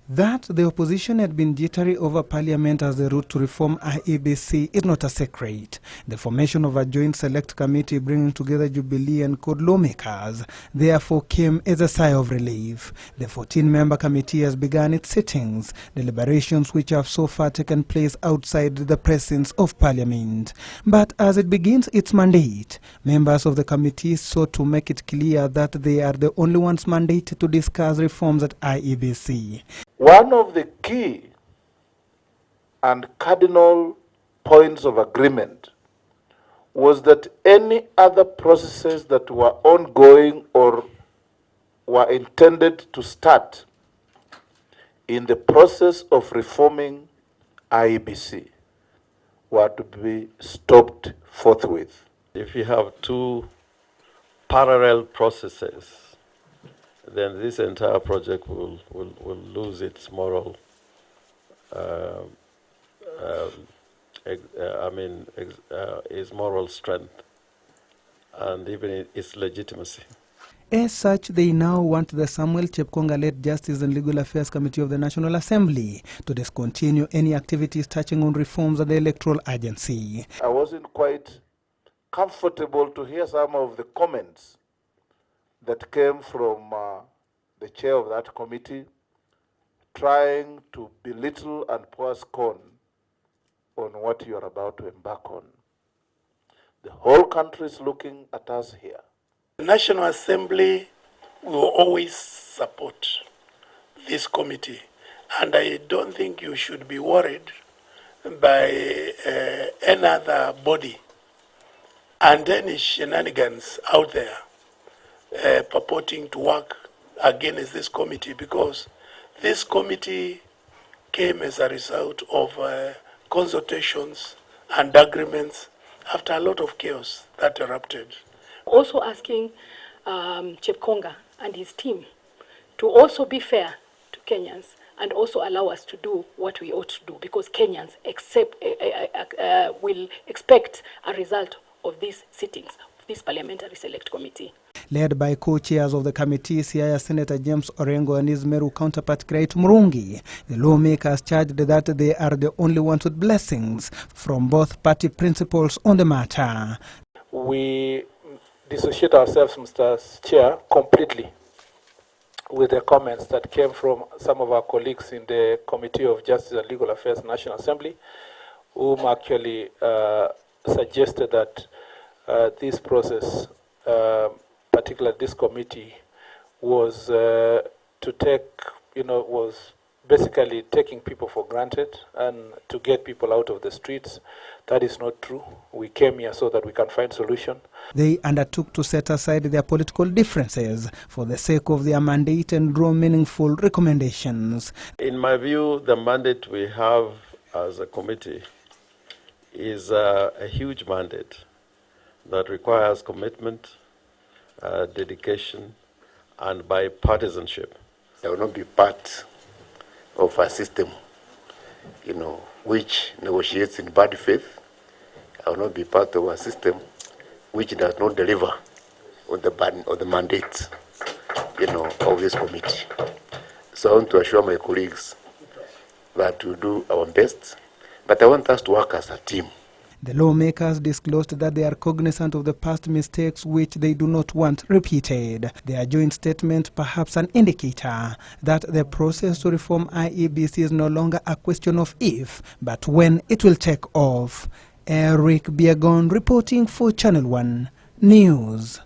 That the opposition had been jittery over Parliament as the route to reform IEBC is not a secret. The formation of a joint select committee bringing together Jubilee and CORD lawmakers therefore came as a sigh of relief. The 14-member committee has begun its sittings, deliberations which have so far taken place outside the presence of Parliament. But as it begins its mandate, members of the committee sought to make it clear that they are the only ones mandated to discuss reforms at IEBC. One of the key and cardinal points of agreement was that any other processes that were ongoing or were intended to start in the process of reforming IEBC were to be stopped forthwith. If you have two parallel processes, then this entire project will lose its moral, its moral strength and even its legitimacy. As such, they now want the Samuel Chepkonga-led Justice and Legal Affairs Committee of the National Assembly to discontinue any activities touching on reforms at the electoral agency. I wasn't quite comfortable to hear some of the comments that came from the chair of that committee, trying to belittle and pour scorn on what you are about to embark on. The whole country is looking at us here. The National Assembly will always support this committee, and I don't think you should be worried by another body and any shenanigans out there purporting to work against this committee, because this committee came as a result of consultations and agreements after a lot of chaos that erupted. Also asking Chepkonga and his team to also be fair to Kenyans and also allow us to do what we ought to do, because Kenyans will expect a result of these sittings, of this parliamentary select committee. Led by co-chairs of the committee, Siaya Senator James Orengo and his Meru counterpart Kiraitu Murungi, the lawmakers charged that they are the only ones with blessings from both party principals on the matter. We dissociate ourselves, Mr. Chair, completely with the comments that came from some of our colleagues in the Committee of Justice and Legal Affairs National Assembly, whom actually suggested that this process, particularly this committee, was was basically taking people for granted and to get people out of the streets. That is not true. We came here so that we can find solution. They undertook to set aside their political differences for the sake of their mandate and draw meaningful recommendations. In my view, the mandate we have as a committee is a huge mandate that requires commitment, dedication, and bipartisanship. I will not be part of a system, which negotiates in bad faith. I will not be part of a system which does not deliver on the mandate, of this committee. So I want to assure my colleagues that we do our best, but I want us to work as a team. The lawmakers disclosed that they are cognizant of the past mistakes which they do not want repeated. Their joint statement perhaps an indicator that the process to reform IEBC is no longer a question of if, but when it will take off. Eric Biagon reporting for Channel 1 News.